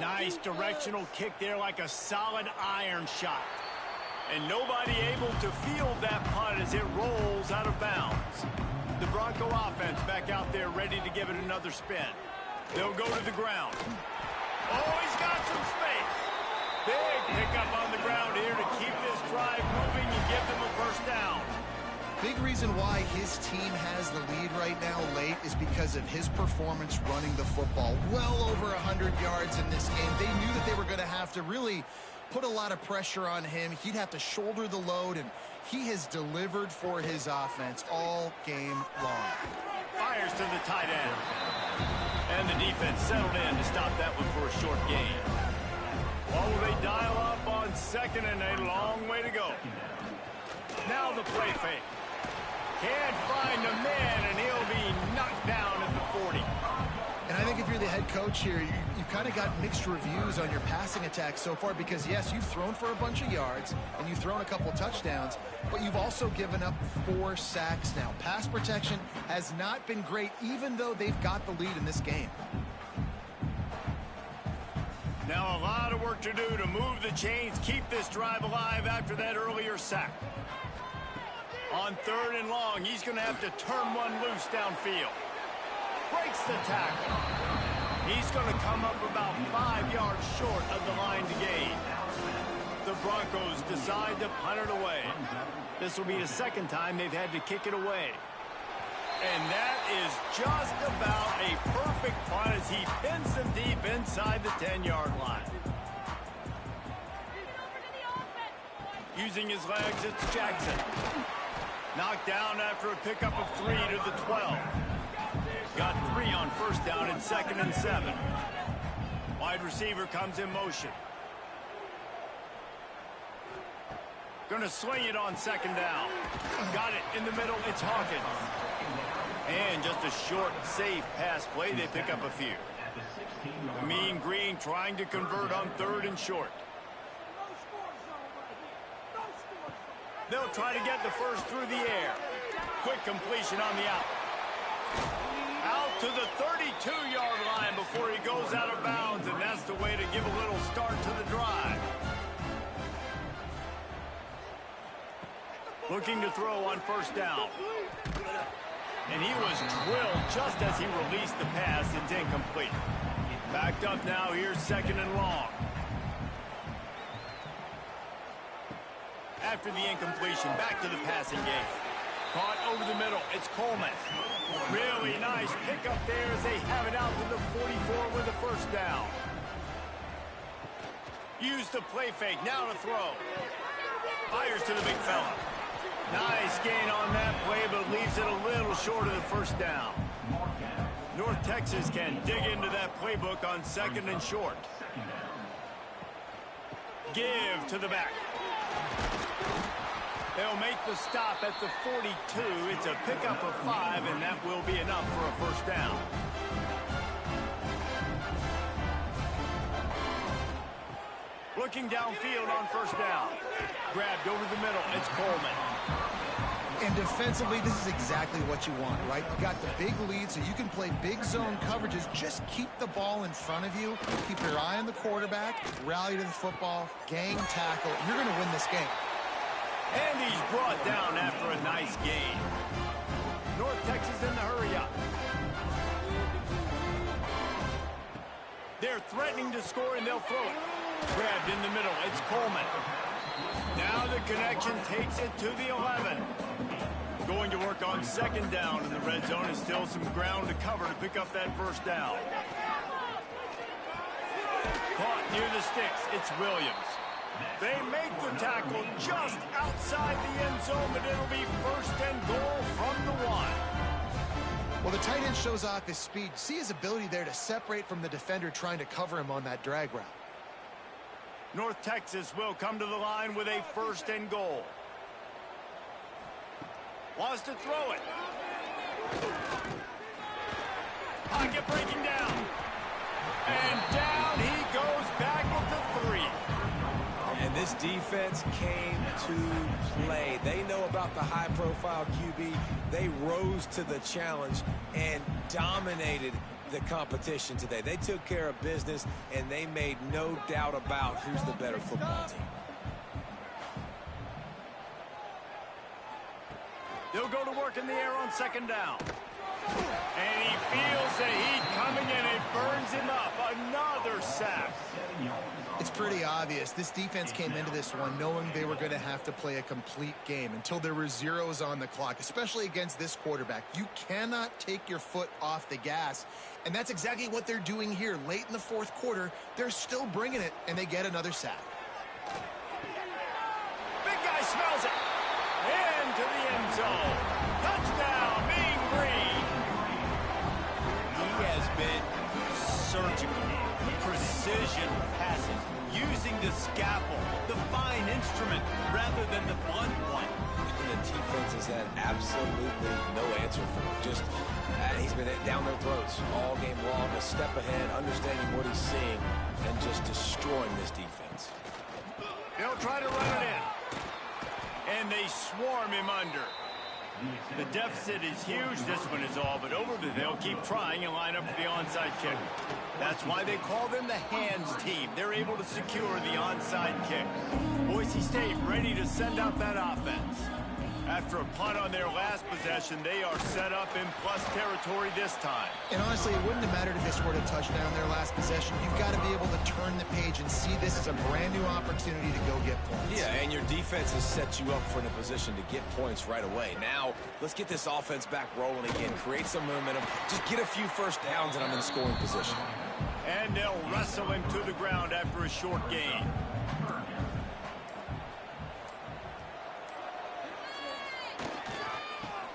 Nice directional kick there, like a solid iron shot. And nobody able to field that punt as it rolls out of bounds. The Bronco offense back out there ready to give it another spin. They'll go to the ground. Oh, he's got some space. Big pickup on the ground here to keep this drive moving and give them a first down. Big reason why his team has the lead right now late is because of his performance running the football. Well over 100 yards in this game. They knew that they were going to have to really put a lot of pressure on him. He'd have to shoulder the load, and he has delivered for his offense all game long. Fires to the tight end. And the defense settled in to stop that one for a short gain. Oh, they dial up on second and a long way to go. Now the play fake. Can't find a man, and he'll be knocked down at the 40. And I think if you're the head coach here, you've kind of got mixed reviews on your passing attack so far because, yes, you've thrown for a bunch of yards and you've thrown a couple touchdowns, but you've also given up 4 sacks now. Pass protection has not been great, even though they've got the lead in this game. Now a lot of work to do to move the chains, keep this drive alive after that earlier sack. On third and long, he's going to have to turn one loose downfield. Breaks the tackle. He's going to come up about 5 yards short of the line to gain. The Broncos decide to punt it away. This will be the second time they've had to kick it away. And that is just about a perfect punt as he pins them deep inside the 10-yard line. Using his legs, it's Jackson. Knocked down after a pickup of 3 to the 12. Got 3 on first down and 2nd and 7. Wide receiver comes in motion. Going to swing it on 2nd down. Got it in the middle. It's Hawkins. And just a short, safe pass play. They pick up a few. The Mean Green trying to convert on 3rd and short. They'll try to get the first through the air. Quick completion on the out. Out to the 32-yard line before he goes out of bounds, and that's the way to give a little start to the drive. Looking to throw on first down. And he was drilled just as he released the pass. It's incomplete. Backed up now. Here's second and long. After the incompletion, back to the passing game. Caught over the middle. It's Coleman. Really nice pickup there as they have it out to the 44 with a first down. Use the play fake. Now to throw. Fires to the big fella. Nice gain on that play, but leaves it a little short of the first down. North Texas can dig into that playbook on second and short. Give to the back. They'll make the stop at the 42. It's a pickup of 5, and that will be enough for a first down. Looking downfield on first down. Grabbed over the middle. It's Coleman. And defensively, this is exactly what you want, right? You got the big lead, so you can play big zone coverages. Just keep the ball in front of you. Keep your eye on the quarterback. Rally to the football. Gang tackle. You're going to win this game. And he's brought down after a nice gain. North Texas in the hurry-up. They're threatening to score, and they'll throw it. Grabbed in the middle. It's Coleman. Now the connection takes it to the 11. Going to work on second down in the red zone. Is still some ground to cover to pick up that first down. Caught near the sticks. It's Williams. They make the tackle just outside the end zone, but it'll be first and goal from the 1. Well, the tight end shows off his speed. See his ability there to separate from the defender trying to cover him on that drag route. North Texas will come to the line with a first and goal. Wants to throw it. Pocket breaking down. And down he goes back at the 3. And this defense came to play. They know about the high-profile QB. They rose to the challenge and dominated the competition today. They took care of business, and they made no doubt about who's the better football team. They'll go to work in the air on second down. And he feels the heat coming, and it burns him up. Another sack. It's pretty obvious. This defense came into this one knowing they were going to have to play a complete game until there were zeros on the clock, especially against this quarterback. You cannot take your foot off the gas, and that's exactly what they're doing here. Late in the fourth quarter, they're still bringing it, and they get another sack. Big guy smells it. Into the end zone. Touchdown, Mean Green. He has been surgical. Precision passes, using the scalpel, the fine instrument, rather than the blunt one. And the defense has had absolutely no answer for him. Just, he's been down their throats all game long, a step ahead, understanding what he's seeing, and just destroying this defense. They'll try to run it in. And they swarm him under. The deficit is huge. This one is all but over, but they'll keep trying and line up for the onside kick. That's why they call them the hands team. They're able to secure the onside kick. Boise State ready to send out that offense. After a punt on their last possession, they are set up in plus territory this time. And honestly, it wouldn't have mattered if they scored a touchdown their last possession. You've got to be able to turn the page and see this as a brand new opportunity to go get points. Yeah, and your defense has set you up for a position to get points right away. Now, let's get this offense back rolling again. Create some momentum. Just get a few first downs, and I'm in scoring position. And they'll wrestle him to the ground after a short gain.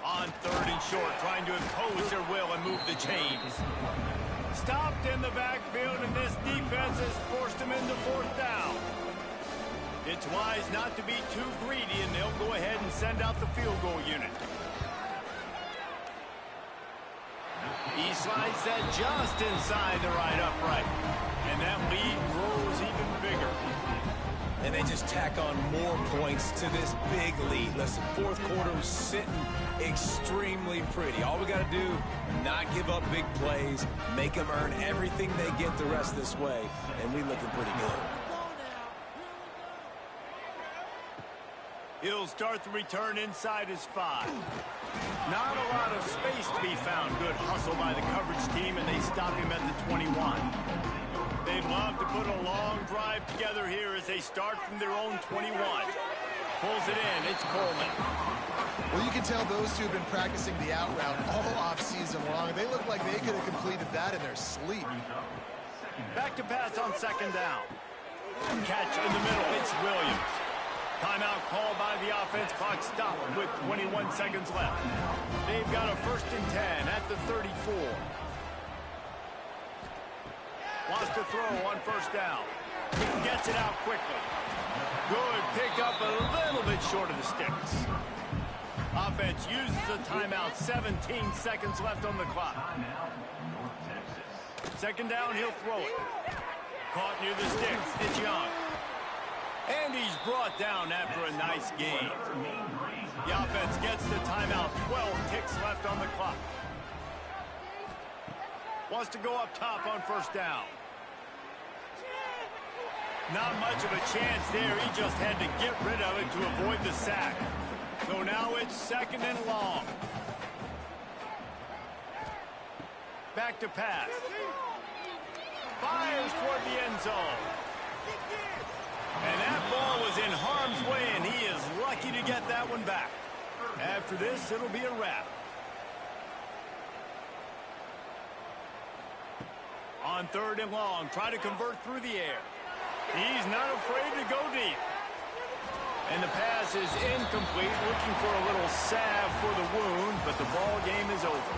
On third and short, trying to impose their will and move the chains. Stopped in the backfield, and this defense has forced him into fourth down. It's wise not to be too greedy, and they'll go ahead and send out the field goal unit. He slides that just inside the right upright. And that lead grows even bigger. And they just tack on more points to this big lead. Listen, fourth quarter was sitting extremely pretty. All we got to do, not give up big plays, make them earn everything they get the rest of this way, and we looking pretty good. He'll start the return inside his 5. Not a lot of space to be found. Good hustle by the coverage team, and they stop him at the 21. They'd love to put a long drive together here as they start from their own 21. Pulls it in. It's Coleman. Well, you can tell those two have been practicing the out route all off-season long. They look like they could have completed that in their sleep. Back to pass on second down. Catch in the middle. It's Williams. Timeout called by the offense. Clock stopped with 21 seconds left. They've got a 1st and 10 at the 34. Wants to throw on 1st down. Gets it out quickly. Good pick up a little bit short of the sticks. Offense uses a timeout. 17 seconds left on the clock. Second down, he'll throw it. Caught near the sticks. It's Young. And he's brought down after a nice game. The offense gets the timeout. 12 ticks left on the clock. Wants to go up top on 1st down. Not much of a chance there. He just had to get rid of it to avoid the sack. So now it's 2nd and long. Back to pass. Fires toward the end zone. And that ball was in harm's way, and he is lucky to get that one back. After this, it'll be a wrap. On 3rd and long, try to convert through the air. He's not afraid to go deep. And the pass is incomplete, looking for a little salve for the wound, but the ball game is over.